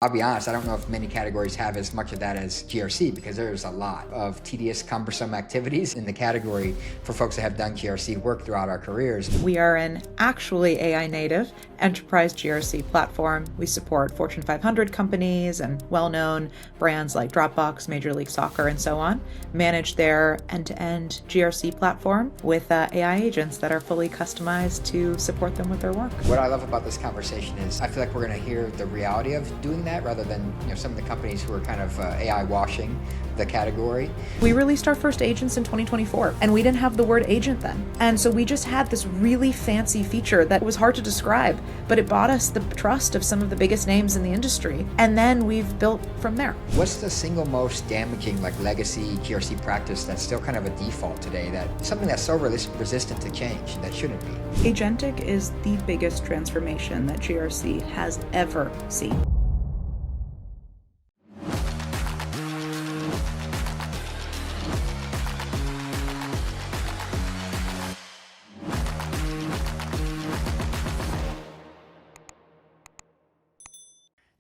I'll be honest, I don't know if many categories have as much of that as GRC because there's a lot of tedious, cumbersome activities in the category for folks that have done GRC work throughout our careers. We are an actually AI native enterprise GRC platform. We support Fortune 500 companies and well-known brands like Dropbox, Major League Soccer, and so on, manage their end-to-end GRC platform with AI agents that are fully customized to support them with their work. What I love about this conversation is I feel like we're going to hear the reality of doing that rather than some of the companies who are kind of AI washing the category. We released our first agents in 2024, and we didn't have the word agent then. And so we just had this really fancy feature that was hard to describe, but it bought us the trust of some of the biggest names in the industry. And then we've built from there. What's the single most damaging legacy GRC practice that's still kind of a default today, that something that's so resistant to change that shouldn't be? Agentic is the biggest transformation that GRC has ever seen.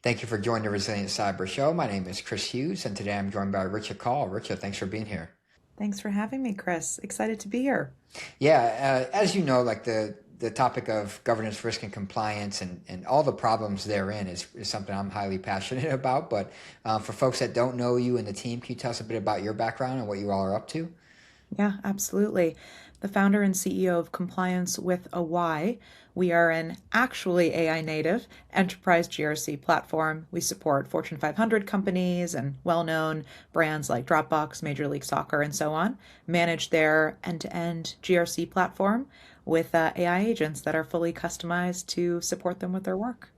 Thank you for joining the Resilient Cyber Show. My name is Chris Hughes, and today I'm joined by Richa Call. Richa, thanks for being here. Thanks for having me, Chris. Excited to be here. Yeah, as you know, the topic of governance, risk, and compliance and all the problems therein is something I'm highly passionate about. But for folks that don't know you and the team, can you tell us a bit about your background and what you all are up to? Yeah, absolutely. The founder and CEO of Complyance with a Y. We are an actually AI native enterprise GRC platform. We support Fortune 500 companies and well-known brands like Dropbox, Major League Soccer, and so on, manage their end-to-end GRC platform with AI agents that are fully customized to support them with their work.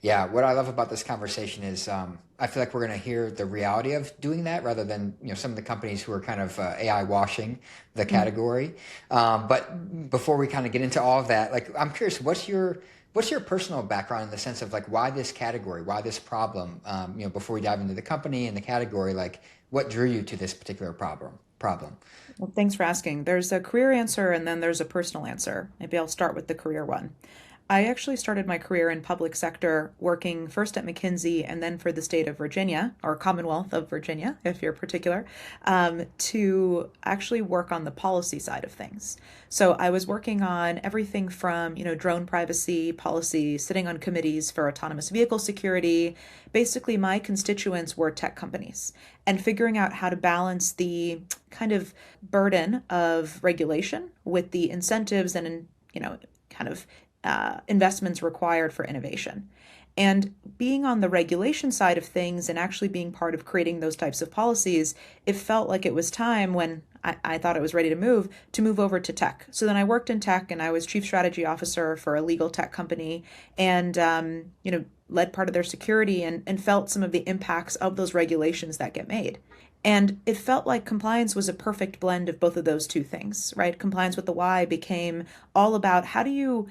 Yeah, what I love about this conversation is I feel like we're going to hear the reality of doing that rather than some of the companies who are kind of AI washing the category. But before we kind of get into all of that, I'm curious, what's your personal background in the sense of why this category, why this problem? Before we dive into the company and the category, what drew you to this particular problem? Well, thanks for asking. There's a career answer and then there's a personal answer. Maybe I'll start with the career one. I actually started my career in public sector, working first at McKinsey and then for the state of Virginia, or Commonwealth of Virginia, if you're particular, to actually work on the policy side of things. So I was working on everything from, drone privacy policy, sitting on committees for autonomous vehicle security. Basically, my constituents were tech companies and figuring out how to balance the kind of burden of regulation with the incentives and, investments required for innovation. And being on the regulation side of things and actually being part of creating those types of policies, it felt like it was time when I thought it was ready to move over to tech. So then I worked in tech and I was chief strategy officer for a legal tech company and, led part of their security and felt some of the impacts of those regulations that get made. And it felt like compliance was a perfect blend of both of those two things, right? Compliance with the Y became all about how do you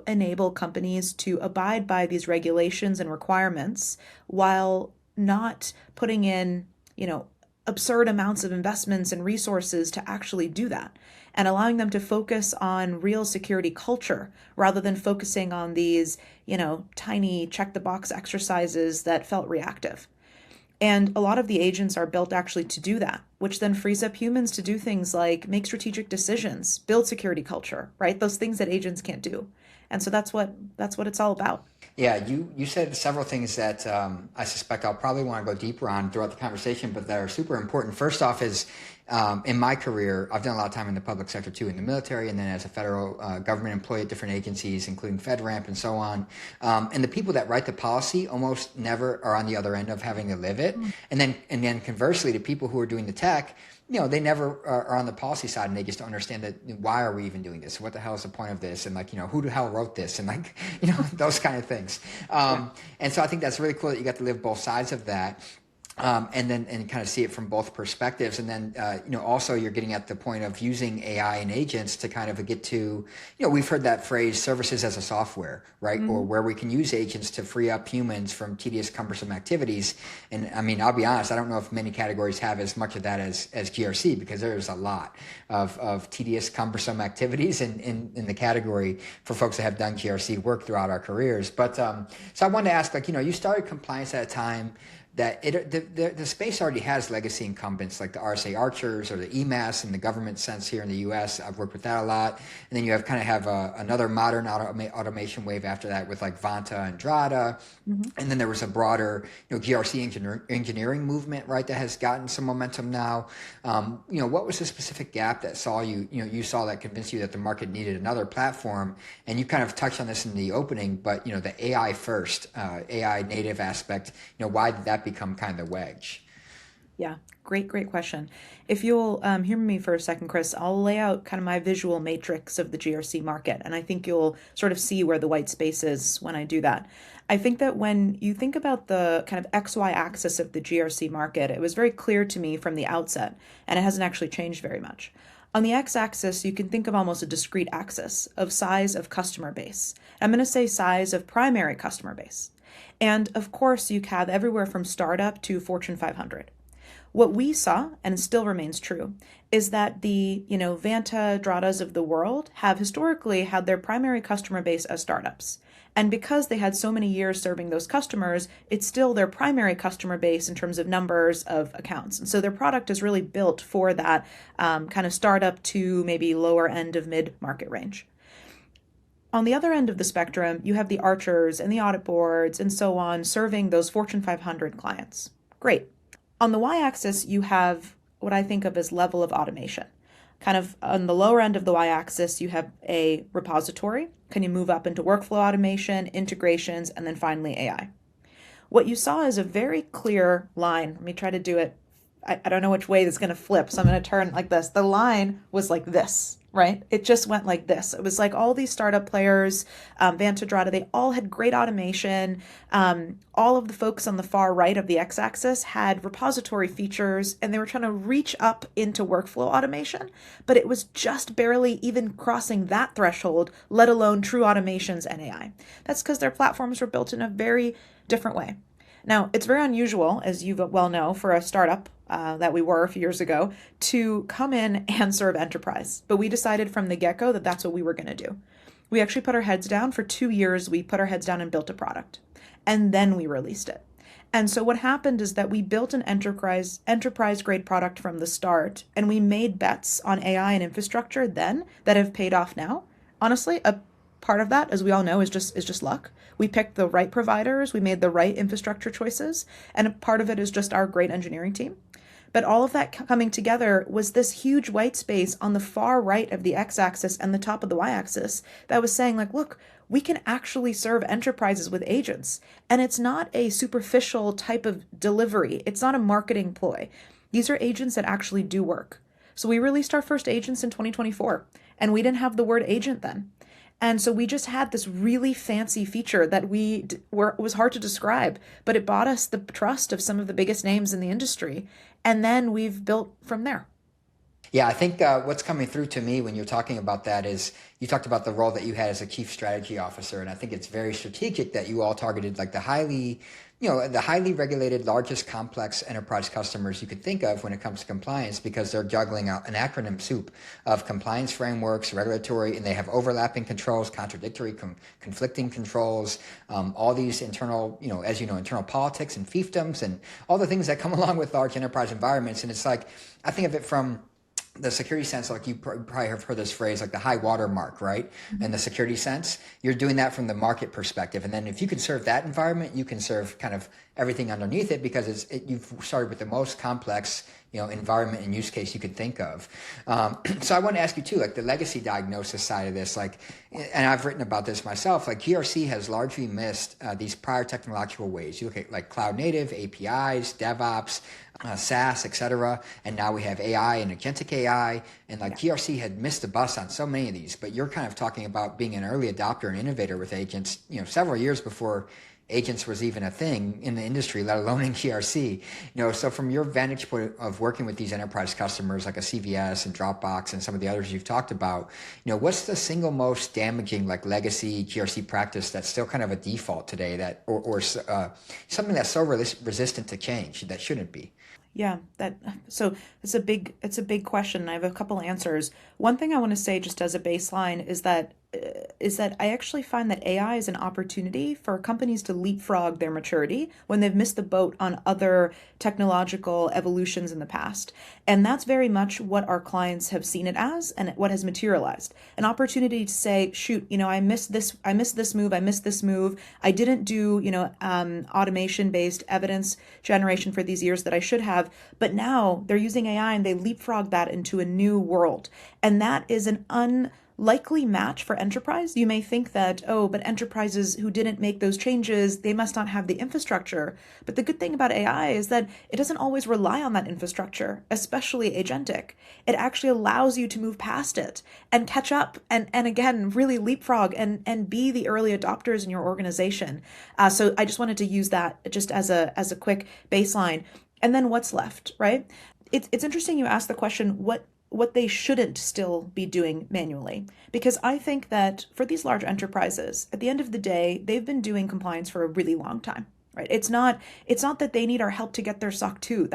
enable companies to abide by these regulations and requirements while not putting in, absurd amounts of investments and resources to actually do that, and allowing them to focus on real security culture rather than focusing on these, tiny check the box exercises that felt reactive. And a lot of the agents are built actually to do that, which then frees up humans to do things like make strategic decisions, build security culture, right? Those things that agents can't do. And so that's what it's all about. Yeah, you said several things that I suspect I'll probably want to go deeper on throughout the conversation, but that are super important. First off is in my career, I've done a lot of time in the public sector too, in the military, and then as a federal government employee at different agencies, including FedRAMP and so on. And the people that write the policy almost never are on the other end of having to live it. And then conversely, the people who are doing the tech, they never are on the policy side and they just don't understand that why are we even doing this? What the hell is the point of this? And who the hell wrote this? And those kind of things. And so I think that's really cool that you got to live both sides of that. and kind of see it from both perspectives. And then, also you're getting at the point of using AI and agents to kind of get to, we've heard that phrase, services as a software, right? Or where we can use agents to free up humans from tedious, cumbersome activities. And I mean, I'll be honest, I don't know if many categories have as much of that as GRC, because there's a lot of tedious, cumbersome activities in the category for folks that have done GRC work throughout our careers. But so I wanted to ask, you started compliance at a time that the space already has legacy incumbents like the RSA Archers or the EMAS in the government sense here in the U.S. I've worked with that a lot. And then you have another modern automation wave after that with like Vanta and Drata. And then there was a broader GRC engineering movement, right, that has gotten some momentum now. What was the specific gap that you saw that convinced you that the market needed another platform? And you kind of touched on this in the opening, but the AI first, AI native aspect, why did that become kind of the wedge? Yeah, great question. If you'll hear me for a second, Chris, I'll lay out kind of my visual matrix of the GRC market, and I think you'll sort of see where the white space is when I do that. I think that when you think about the kind of XY axis of the GRC market, it was very clear to me from the outset, and it hasn't actually changed very much. On the x-axis, you can think of almost a discrete axis of size of customer base. I'm going to say size of primary customer base. And of course, you have everywhere from startup to Fortune 500. What we saw, and still remains true, is that the Vanta, Dratas of the world have historically had their primary customer base as startups. And because they had so many years serving those customers, it's still their primary customer base in terms of numbers of accounts. And so their product is really built for that kind of startup to maybe lower end of mid-market range. On the other end of the spectrum, you have the Archers and the audit boards and so on serving those Fortune 500 clients. Great. On the y-axis, you have what I think of as level of automation. Kind of on the lower end of the y-axis, you have a repository. Can you move up into workflow automation, integrations, and then finally AI? What you saw is a very clear line. Let me try to do it. I don't know which way this is going to flip, so I'm going to turn like this. The line was like this, right? It just went like this. It was like all these startup players, Vanta, Drata, they all had great automation. All of the folks on the far right of the x-axis had repository features, and they were trying to reach up into workflow automation, but it was just barely even crossing that threshold, let alone true automations and AI. That's because their platforms were built in a very different way. Now, it's very unusual, as you well know, for a startup that we were a few years ago to come in and serve enterprise. But we decided from the get-go that that's what we were going to do. We actually put our heads down for 2 years. We put our heads down and built a product. And then we released it. And so what happened is that we built an enterprise-grade product from the start, and we made bets on AI and infrastructure then that have paid off now. Honestly, a part of that, as we all know, is just luck. We picked the right providers, we made the right infrastructure choices, and a part of it is just our great engineering team. But all of that coming together was this huge white space on the far right of the x-axis and the top of the y-axis that was saying, like, look, we can actually serve enterprises with agents. And it's not a superficial type of delivery. It's not a marketing ploy. These are agents that actually do work. So we released our first agents in 2024, and we didn't have the word agent then. And so we just had this really fancy feature that was hard to describe, but it bought us the trust of some of the biggest names in the industry. And then we've built from there. Yeah, I think what's coming through to me when you're talking about that is you talked about the role that you had as a chief strategy officer. And I think it's very strategic that you all targeted like the highly regulated, largest complex enterprise customers you could think of when it comes to compliance, because they're juggling an acronym soup of compliance frameworks, regulatory, and they have overlapping controls, contradictory, conflicting controls, all these internal, internal politics and fiefdoms and all the things that come along with large enterprise environments. And it's like, I think of it from the security sense, like you probably have heard this phrase, like the high water mark, right? And the security sense, you're doing that from the market perspective. And then if you can serve that environment, you can serve kind of everything underneath it, because you've started with the most complex, environment and use case you could think of. So I want to ask you too, like the legacy diagnosis side of this, and I've written about this myself, like GRC has largely missed these prior technological ways. You look at like cloud native, APIs, DevOps, SaaS, et cetera. And now we have AI and agentic AI. And GRC had missed the bus on so many of these, but you're kind of talking about being an early adopter and innovator with agents, several years before agents was even a thing in the industry, let alone in GRC. So from your vantage point of working with these enterprise customers like a CVS and Dropbox and some of the others you've talked about, what's the single most damaging like legacy GRC practice that's still kind of a default today that, or something that's so resistant to change that shouldn't be? Yeah, so it's a big question. I have a couple answers. One thing I want to say just as a baseline is that I actually find that AI is an opportunity for companies to leapfrog their maturity when they've missed the boat on other technological evolutions in the past. And that's very much what our clients have seen it as and what has materialized. An opportunity to say, shoot, I missed this move, I didn't do, automation-based evidence generation for these years that I should have, but now they're using AI and they leapfrog that into a new world. And that is an unlikely match for enterprise. You may think that, oh, but enterprises who didn't make those changes, they must not have the infrastructure. But the good thing about AI is that it doesn't always rely on that infrastructure, especially agentic. It actually allows you to move past it and catch up and again, really leapfrog and be the early adopters in your organization. So I just wanted to use that just as a quick baseline. And then what's left, right? It's interesting you asked the question, what they shouldn't still be doing manually. Because I think that for these large enterprises, at the end of the day, they've been doing compliance for a really long time, right? It's not that they need our help to get their SOC 2.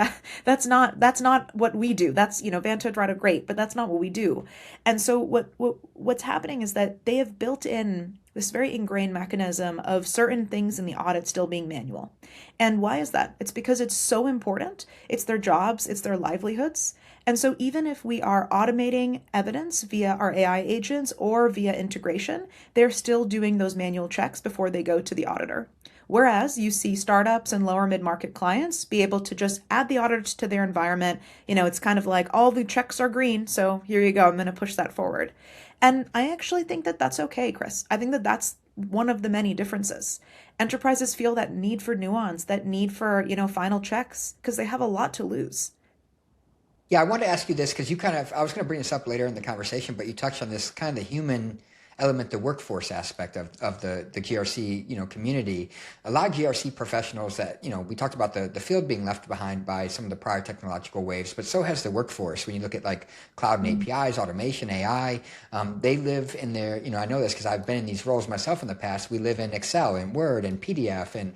That's not what we do. That's, Vanta Drado, great, but that's not what we do. And so what's happening is that they have built in this very ingrained mechanism of certain things in the audit still being manual. And why is that? It's because it's so important. It's their jobs, it's their livelihoods. And so even if we are automating evidence via our AI agents or via integration, they're still doing those manual checks before they go to the auditor. Whereas you see startups and lower mid-market clients be able to just add the auditors to their environment. It's kind of like all the checks are green, so here you go, I'm going to push that forward. And I actually think that that's okay, Chris. I think that that's one of the many differences. Enterprises feel that need for nuance, that need for, final checks, because they have a lot to lose. Yeah, I wanted to ask you this because I was going to bring this up later in the conversation, but you touched on this kind of the human element, the workforce aspect of the GRC, community. A lot of GRC professionals that, we talked about the field being left behind by some of the prior technological waves, but so has the workforce. When you look at like cloud and APIs, automation, AI, they live in their, I know this because I've been in these roles myself in the past. We live in Excel and Word and PDF and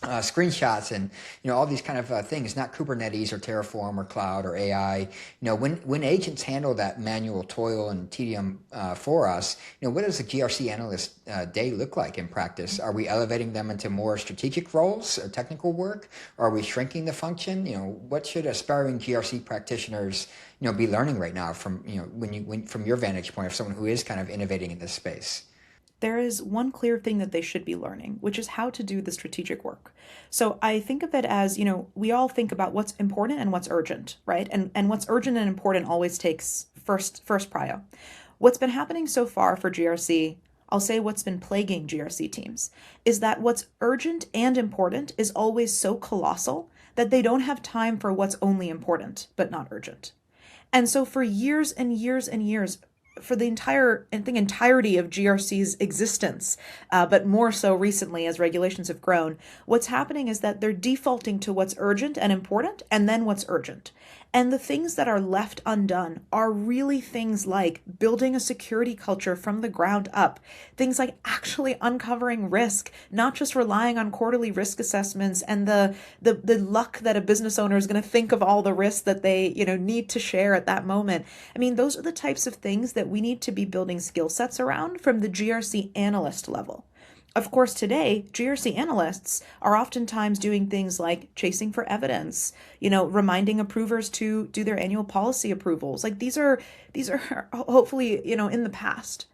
screenshots and all these kind of things, not Kubernetes or Terraform or cloud or AI. When agents handle that manual toil and tedium for us, what does a GRC analyst day look like in practice? Are we elevating them into more strategic roles or technical work? Or are we shrinking the function? What should aspiring GRC practitioners be learning right now from from your vantage point of someone who is kind of innovating in this space? There is one clear thing that they should be learning, which is how to do the strategic work. So I think of it as, we all think about what's important and what's urgent, right? And what's urgent and important always takes first prio. What's been happening so far for GRC, I'll say what's been plaguing GRC teams, is that what's urgent and important is always so colossal that they don't have time for what's only important, but not urgent. And so for years and years and years, for the entirety of GRC's existence, but more so recently as regulations have grown, what's happening is that they're defaulting to what's urgent and important, and then what's urgent. And the things that are left undone are really things like building a security culture from the ground up, things like actually uncovering risk, not just relying on quarterly risk assessments and the luck that a business owner is going to think of all the risks that they need to share at that moment. I mean, those are the types of things that we need to be building skill sets around from the GRC analyst level. Of course, today, GRC analysts are oftentimes doing things like chasing for evidence, reminding approvers to do their annual policy approvals. Like these are hopefully, in the past.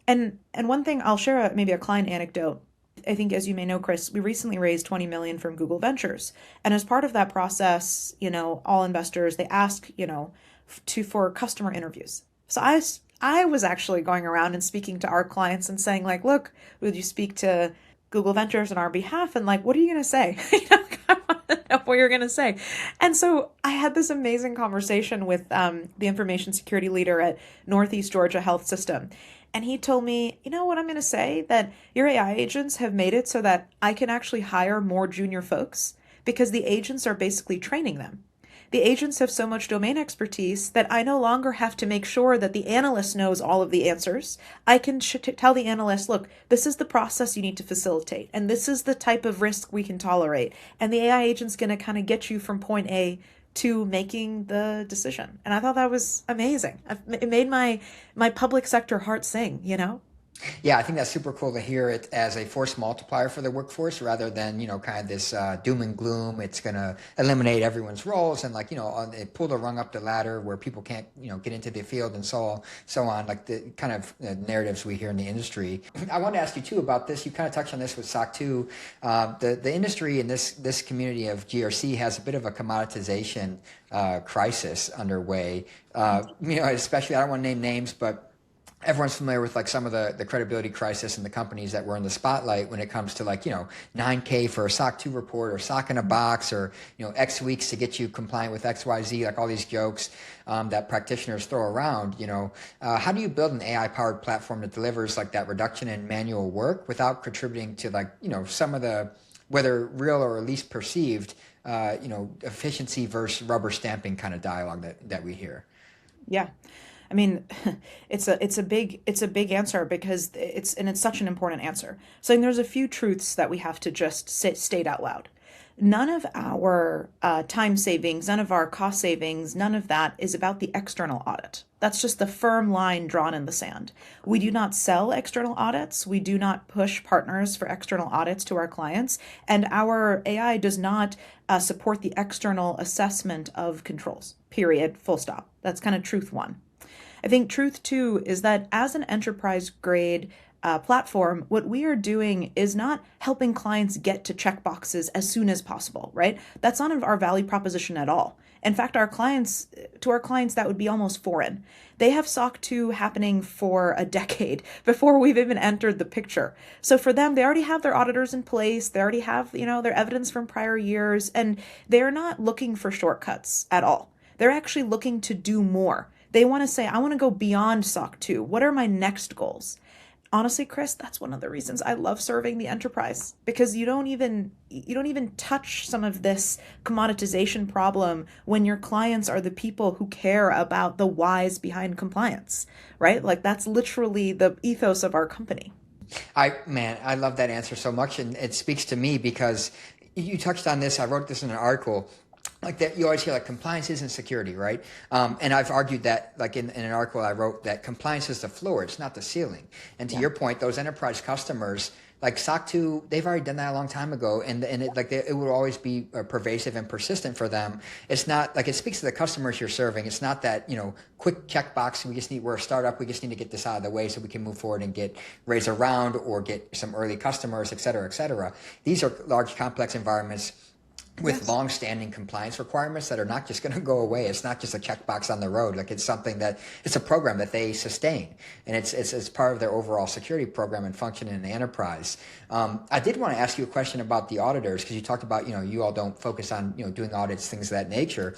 And one thing I'll share, maybe a client anecdote. I think, as you may know, Chris, we recently raised 20 million from Google Ventures. And as part of that process, all investors, they ask, for customer interviews. So I was actually going around and speaking to our clients and saying, like, look, would you speak to Google Ventures on our behalf? And like, what are you going to say? I want to know what you're going to say. And so I had this amazing conversation with the information security leader at Northeast Georgia Health System. And he told me, you know what I'm going to say? That your AI agents have made it so that I can actually hire more junior folks because the agents are basically training them. The agents have so much domain expertise that I no longer have to make sure that the analyst knows all of the answers. I can tell the analyst, look, this is the process you need to facilitate, and this is the type of risk we can tolerate. And the AI agent's going to kind of get you from point A to making the decision. And I thought that was amazing. It made my public sector heart sing, you know? Yeah, I think that's super cool to hear it as a force multiplier for the workforce rather than, kind of this doom and gloom. It's going to eliminate everyone's roles and it pull the rung up the ladder where people can't, get into the field and so on, like the kind of narratives we hear in the industry. I want to ask you too about this. You kind of touched on this with SOC 2. The industry in this community of GRC has a bit of a commoditization crisis underway. Especially, I don't want to name names, but everyone's familiar with some of the credibility crisis in the companies that were in the spotlight when it comes to $9K for a SOC 2 report or SOC in a box or X weeks to get you compliant with XYZ, like all these jokes that practitioners throw around. How do you build an AI powered platform that delivers that reduction in manual work without contributing to some of the, whether real or at least perceived efficiency versus rubber stamping kind of dialogue that we hear? Yeah. I mean, it's a big answer because it's such an important answer. So there's a few truths that we have to just state out loud. None of our time savings, none of our cost savings, none of that is about the external audit. That's just the firm line drawn in the sand. We do not sell external audits. We do not push partners for external audits to our clients. And our AI does not support the external assessment of controls, period, full stop. That's kind of truth one. I think truth two is that as an enterprise grade platform, what we are doing is not helping clients get to checkboxes as soon as possible, right? That's not our value proposition at all. In fact, to our clients, that would be almost foreign. They have SOC 2 happening for a decade before we've even entered the picture. So for them, they already have their auditors in place. They already have, their evidence from prior years, and they're not looking for shortcuts at all. They're actually looking to do more. They want to say, I want to go beyond SOC 2. What are my next goals? Honestly, Chris, that's one of the reasons I love serving the enterprise, because you don't even touch some of this commoditization problem when your clients are the people who care about the whys behind compliance, right? That's literally the ethos of our company. I love that answer so much, and it speaks to me because you touched on this. I wrote this in an article. That you always hear compliance isn't security, right? And I've argued that in an article I wrote that compliance is the floor, it's not the ceiling. And to your point, those enterprise customers SOC 2, they've already done that a long time ago, and it would always be pervasive and persistent for them. It's not it speaks to the customers you're serving. It's not that quick checkbox. We're a startup. We just need to get this out of the way so we can move forward and get raise a round or get some early customers, et cetera, et cetera. These are large, complex environments with long-standing compliance requirements that are not just going to go away. It's not just a checkbox on the road. It's something it's a program that they sustain, and it's part of their overall security program and function in the enterprise. I did want to ask you a question about the auditors, because you talked about you all don't focus on doing audits, things of that nature.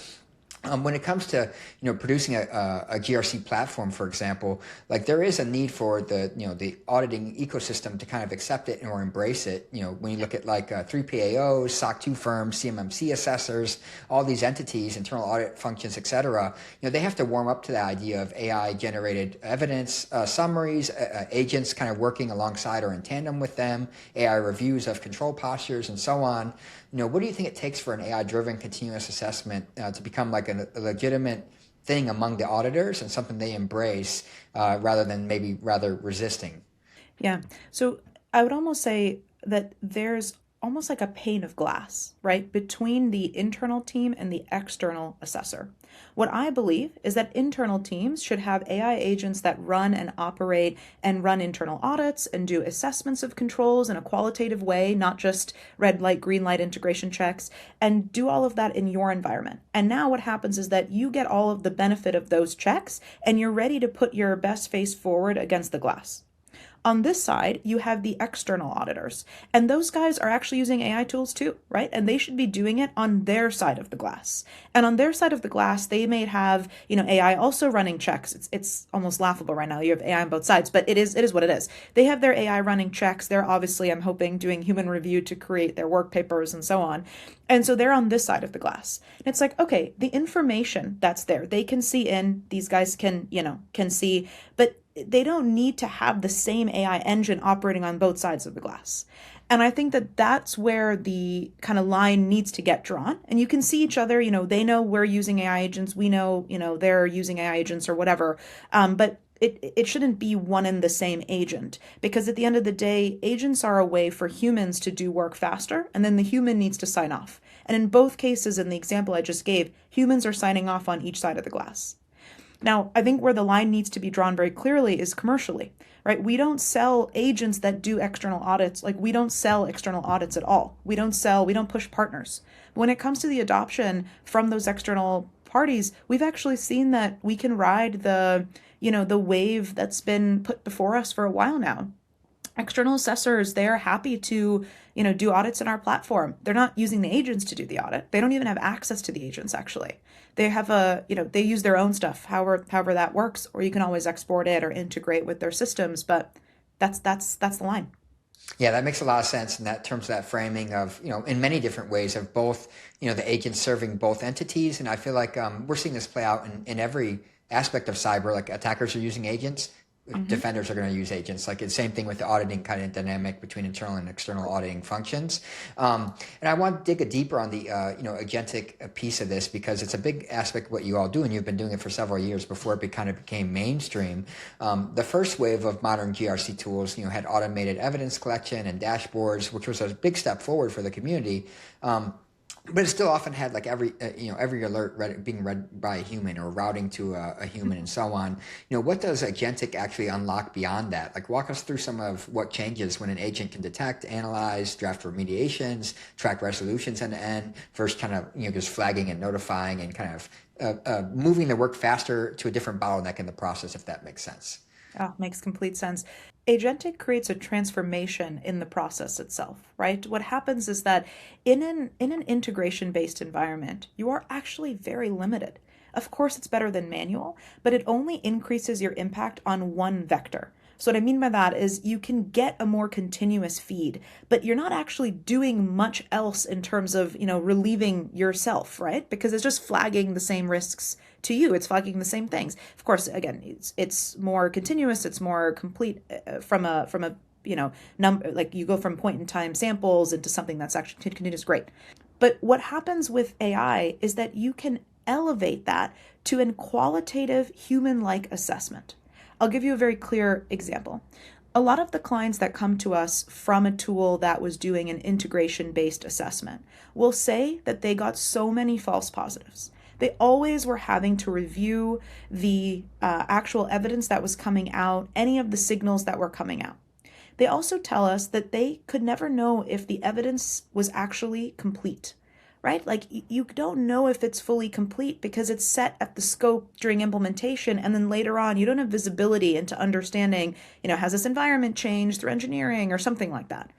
When it comes to producing a GRC platform, for example, there is a need for the auditing ecosystem to kind of accept it or embrace it. When you look at 3PAOs, SOC 2 firms, CMMC assessors, all these entities, internal audit functions, et cetera, they have to warm up to the idea of AI generated evidence summaries, agents kind of working alongside or in tandem with them, AI reviews of control postures, and so on. What do you think it takes for an AI-driven continuous assessment to become a legitimate thing among the auditors and something they embrace rather than maybe rather resisting? Yeah. So I would almost say that there's almost like a pane of glass, right, between the internal team and the external assessor. What I believe is that internal teams should have AI agents that run and operate and run internal audits and do assessments of controls in a qualitative way, not just red light, green light integration checks, and do all of that in your environment. And now what happens is that you get all of the benefit of those checks and you're ready to put your best face forward against the glass. On this side, you have the external auditors, and those guys are actually using AI tools too, right? And they should be doing it on their side of the glass. And on their side of the glass, they may have, AI also running checks. It's almost laughable right now. You have AI on both sides, but it is what it is. They have their AI running checks. They're obviously, I'm hoping, doing human review to create their work papers and so on. And so they're on this side of the glass. And it's like, okay, the information that's there, they can see in, these guys can see, but they don't need to have the same AI engine operating on both sides of the glass. And I think that that's where the kind of line needs to get drawn. And you can see each other, they know we're using AI agents. We know, they're using AI agents or whatever. But it shouldn't be one and the same agent, because at the end of the day, agents are a way for humans to do work faster, and then the human needs to sign off. And in both cases, in the example I just gave, humans are signing off on each side of the glass. Now, I think where the line needs to be drawn very clearly is commercially, right? We don't sell agents that do external audits. Like, we don't sell external audits at all. We don't push partners. When it comes to the adoption from those external parties, we've actually seen that we can ride the wave that's been put before us for a while now. External assessors, they're happy to, do audits in our platform. They're not using the agents to do the audit. They don't even have access to the agents, actually. They have they use their own stuff, however that works, or you can always export it or integrate with their systems, but that's the line. Yeah, that makes a lot of sense in that terms of that framing of, in many different ways of both, the agents serving both entities. And I feel like we're seeing this play out in every aspect of cyber. Like, attackers are using agents. Defenders are going to use agents. Like, it's the same thing with the auditing kind of dynamic between internal and external auditing functions. And I want to dig a deeper on the agentic piece of this, because it's a big aspect of what you all do, and you've been doing it for several years before it kind of became mainstream. The first wave of modern GRC tools, had automated evidence collection and dashboards, which was a big step forward for the community. But it still often had like every alert being read by a human or routing to a human and so on. What does agentic actually unlock beyond that? Like, walk us through some of what changes when an agent can detect, analyze, draft remediations, track resolutions end to end, first kind of just flagging and notifying and kind of moving the work faster to a different bottleneck in the process, if that makes sense. Oh, makes complete sense. Agentic creates a transformation in the process itself, right? What happens is that in an integration-based environment, you are actually very limited. Of course, it's better than manual, but it only increases your impact on one vector. So what I mean by that is you can get a more continuous feed, but you're not actually doing much else in terms of, relieving yourself, right? Because it's just flagging the same risks to you. It's flagging the same things. Of course, again, it's more continuous. It's more complete from a number, like you go from point in time samples into something that's actually continuous. Great. But what happens with AI is that you can elevate that to a qualitative human-like assessment. I'll give you a very clear example. A lot of the clients that come to us from a tool that was doing an integration-based assessment will say that they got so many false positives. They always were having to review the actual evidence that was coming out, any of the signals that were coming out. They also tell us that they could never know if the evidence was actually complete, right? Like, you don't know if it's fully complete because it's set at the scope during implementation, and then later on you don't have visibility into understanding, has this environment changed through engineering or something like that.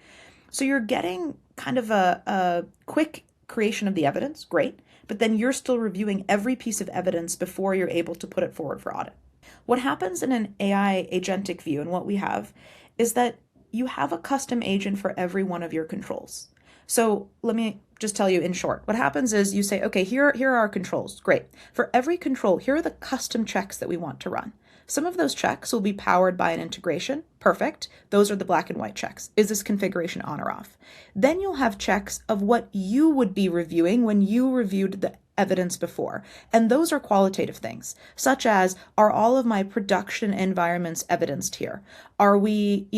So you're getting kind of a quick creation of the evidence, great, but then you're still reviewing every piece of evidence before you're able to put it forward for audit. What happens in an AI agentic view, and what we have, is that you have a custom agent for every one of your controls. So let me just tell you in short. What happens is you say, okay, here are our controls. Great. For every control, here are the custom checks that we want to run. Some of those checks will be powered by an integration. Perfect. Those are the black and white checks. Is this configuration on or off? Then you'll have checks of what you would be reviewing when you reviewed the evidence before. And those are qualitative things, such as, are all of my production environments evidenced here? Are we,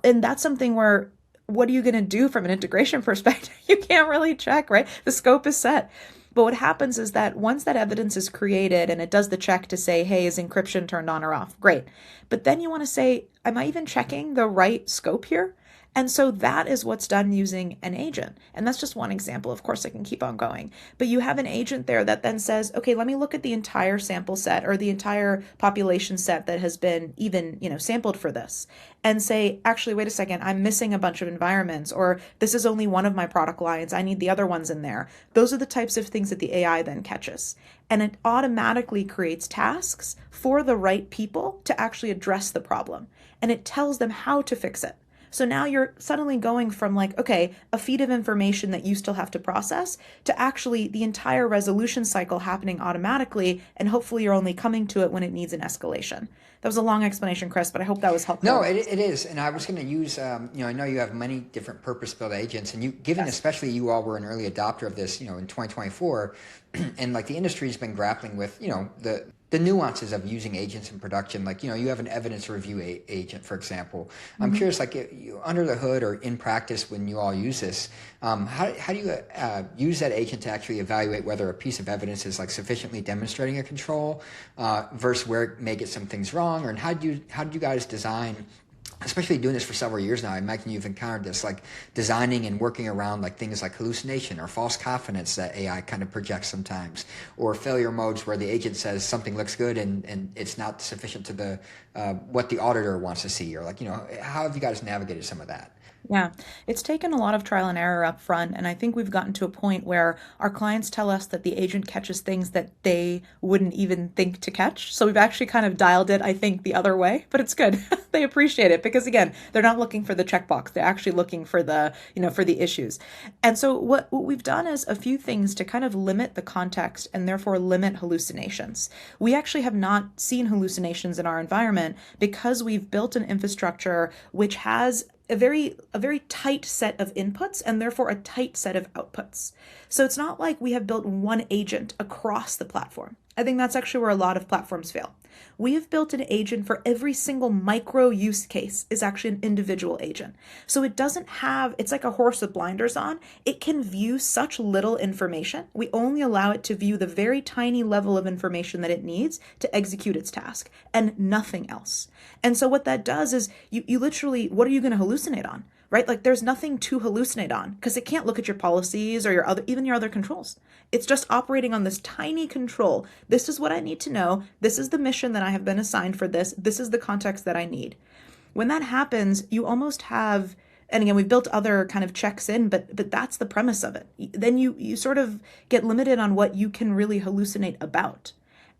and that's something where, what are you going to do from an integration perspective? You can't really check, right? The scope is set. But what happens is that once that evidence is created and it does the check to say, hey, is encryption turned on or off? Great. But then you want to say, am I even checking the right scope here? And so that is what's done using an agent. And that's just one example. Of course, I can keep on going. But you have an agent there that then says, okay, let me look at the entire sample set or the entire population set that has been even, sampled for this and say, actually, wait a second, I'm missing a bunch of environments, or this is only one of my product lines. I need the other ones in there. Those are the types of things that the AI then catches. And it automatically creates tasks for the right people to actually address the problem. And it tells them how to fix it. So now you're suddenly going from okay, a feed of information that you still have to process to actually the entire resolution cycle happening automatically, and hopefully you're only coming to it when it needs an escalation. That was a long explanation, Chris, but I hope that was helpful. No, it is. And I was going to use, I know you have many different purpose-built agents, and given especially you all were an early adopter of this, in 2024, and the industry's been grappling with, the nuances of using agents in production. You have an evidence review agent, for example. I'm curious, under the hood or in practice when you all use this, how do you use that agent to actually evaluate whether a piece of evidence is sufficiently demonstrating a control versus where it may get some things wrong? Or and how do you guys design, especially doing this for several years now, I imagine you've encountered this, designing and working around things like hallucination or false confidence that AI kind of projects sometimes, or failure modes where the agent says something looks good and it's not sufficient to the what the auditor wants to see, or how have you guys navigated some of that? Yeah, it's taken a lot of trial and error up front, and I think we've gotten to a point where our clients tell us that the agent catches things that they wouldn't even think to catch. So we've actually kind of dialed it, I think, the other way, but it's good. They appreciate it because, again, they're not looking for the checkbox. They're actually looking for for the issues. And so what we've done is a few things to kind of limit the context and therefore limit hallucinations. We actually have not seen hallucinations in our environment because we've built an infrastructure which has a very tight set of inputs and therefore a tight set of outputs. So it's not like we have built one agent across the platform. I think that's actually where a lot of platforms fail. We have built an agent for every single micro use case is actually an individual agent. So it doesn't have, it's like a horse with blinders on. It can view such little information. We only allow it to view the very tiny level of information that it needs to execute its task and nothing else. And so what that does is you literally, what are you going to hallucinate on? Right? There's nothing to hallucinate on because it can't look at your policies or even your other controls. It's just operating on this tiny control. This is what I need to know. This is the mission that I have been assigned for this. This is the context that I need. When that happens, you almost have, and again, we've built other kind of checks in, but that's the premise of it. Then you sort of get limited on what you can really hallucinate about.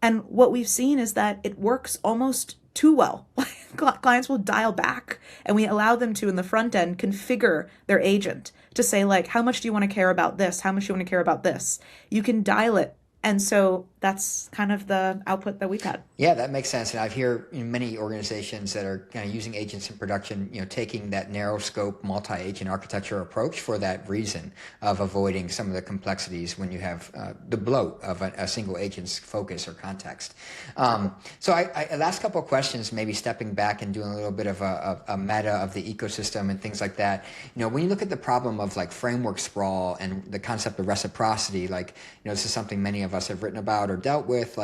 And what we've seen is that it works almost too well. Clients will dial back and we allow them to, in the front end, configure their agent to say, how much do you want to care about this? How much do you want to care about this? You can dial it. And so that's kind of the output that we've had. Yeah, that makes sense. And I hear many organizations that are kind of using agents in production, taking that narrow scope multi-agent architecture approach for that reason of avoiding some of the complexities when you have the bloat of a single agent's focus or context. So I last couple of questions, maybe stepping back and doing a little bit of a meta of the ecosystem and things like that. When you look at the problem of framework sprawl and the concept of reciprocity, this is something many of us have written about or dealt with,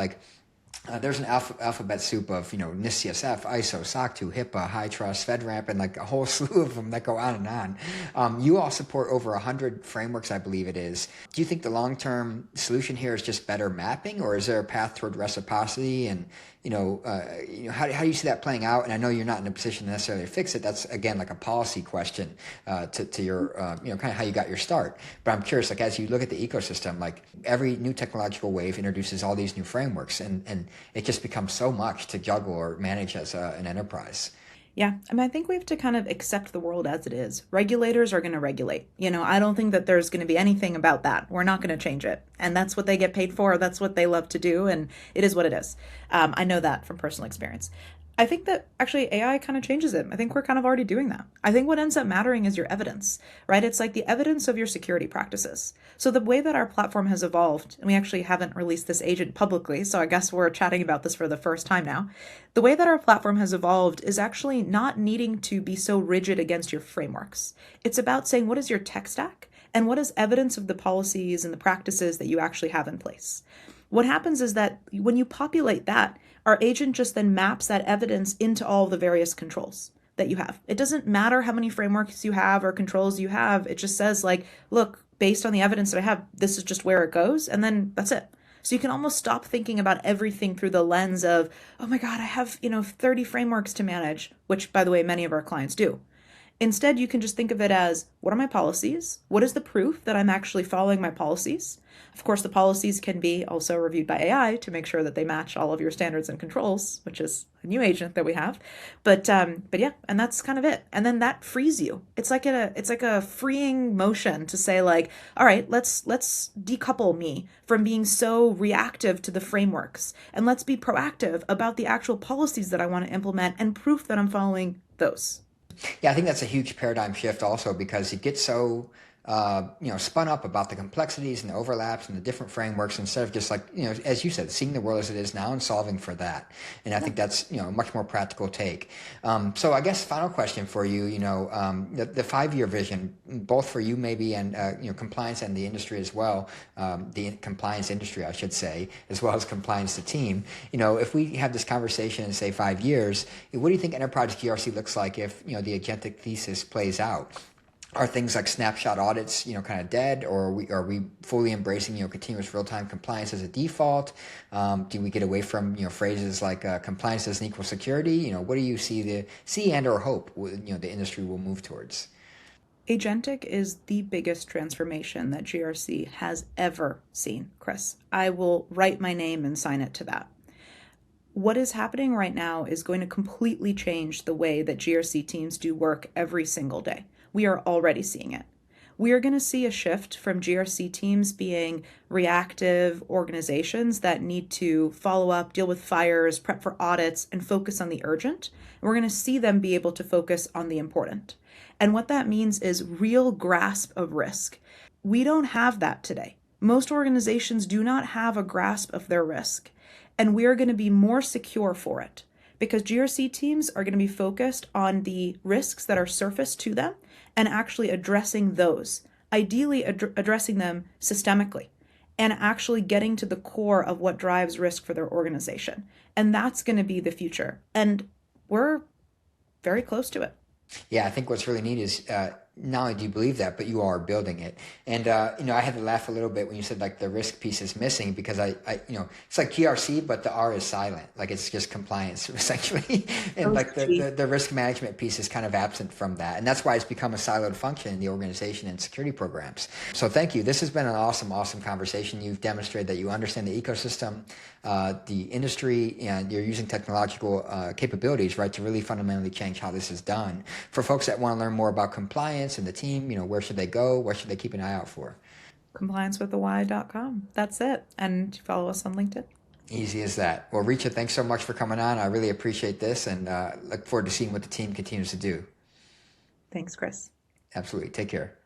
there's an alphabet soup of, NIST, CSF, ISO, SOC 2, HIPAA, High Trust, FedRAMP, and a whole slew of them that go on and on. You all support over 100 frameworks, I believe it is. Do you think the long-term solution here is just better mapping, or is there a path toward reciprocity? And, how do you see that playing out? And I know you're not in a position to necessarily fix it. That's, again, a policy question to your, kind of how you got your start. But I'm curious, as you look at the ecosystem, every new technological wave introduces all these new frameworks, and it just becomes so much to juggle or manage as an enterprise. Yeah, I think we have to kind of accept the world as it is. Regulators are going to regulate. I don't think that there's going to be anything about that. We're not going to change it. And that's what they get paid for. That's what they love to do. And it is what it is. I know that from personal experience. I think that actually AI kind of changes it. I think we're kind of already doing that. I think what ends up mattering is your evidence, right? It's the evidence of your security practices. So the way that our platform has evolved, and we actually haven't released this agent publicly, so I guess we're chatting about this for the first time now. The way that our platform has evolved is actually not needing to be so rigid against your frameworks. It's about saying, what is your tech stack? And what is evidence of the policies and the practices that you actually have in place? What happens is that when you populate that, our agent just then maps that evidence into all the various controls. that you have. It doesn't matter how many frameworks you have or controls you have. It just says like, look, based on the evidence that I have, this is just where it goes. And then that's it. So you can almost stop thinking about everything through the lens of, oh my God, I have, 30 frameworks to manage, which by the way, many of our clients do. Instead, you can just think of it as, what are my policies? What is the proof that I'm actually following my policies? Of course, the policies can be also reviewed by AI to make sure that they match all of your standards and controls, which is a new agent that we have. But yeah, and that's kind of it. And then that frees you. It's like a freeing motion to say like, all right, let's decouple me from being so reactive to the frameworks, and let's be proactive about the actual policies that I want to implement and proof that I'm following those. Yeah, I think that's a huge paradigm shift also, because you get so spun up about the complexities and the overlaps and the different frameworks, instead of just like, as you said, seeing the world as it is now and solving for that. And I think that's, a much more practical take. So I guess final question for you, the 5-year vision, both for you maybe and, compliance and the industry as well, the compliance industry, I should say, as well as compliance the team. If we have this conversation in say 5 years, what do you think enterprise GRC looks like if, the agentic thesis plays out? Are things like snapshot audits, kind of dead, or are we fully embracing, continuous real-time compliance as a default? Do we get away from, phrases like compliance doesn't equal security? What do you see and or hope, the industry will move towards? Agentic is the biggest transformation that GRC has ever seen, Chris. I will write my name and sign it to that. What is happening right now is going to completely change the way that GRC teams do work every single day. We are already seeing it. We are going to see a shift from GRC teams being reactive organizations that need to follow up, deal with fires, prep for audits, and focus on the urgent. And we're going to see them be able to focus on the important. And what that means is real grasp of risk. We don't have that today. Most organizations do not have a grasp of their risk. And we are going to be more secure for it, because GRC teams are going to be focused on the risks that are surfaced to them and actually addressing those, ideally addressing them systemically and actually getting to the core of what drives risk for their organization. And that's going to be the future. And we're very close to it. Yeah, I think what's really neat is not only do you believe that, but you are building it. And, I had to laugh a little bit when you said like the risk piece is missing, because it's like GRC, but the R is silent. Like it's just compliance essentially. And like the risk management piece is kind of absent from that. And that's why it's become a siloed function in the organization and security programs. So thank you. This has been an awesome, awesome conversation. You've demonstrated that you understand the ecosystem, the industry, and you're using technological capabilities, right, to really fundamentally change how this is done. For folks that want to learn more about compliance and the team, where should they go? What should they keep an eye out for? Compliancewiththewhy.com. That's it. And follow us on LinkedIn. Easy as that. Well, Richa, thanks so much for coming on. I really appreciate this, and look forward to seeing what the team continues to do. Thanks, Chris. Absolutely. Take care.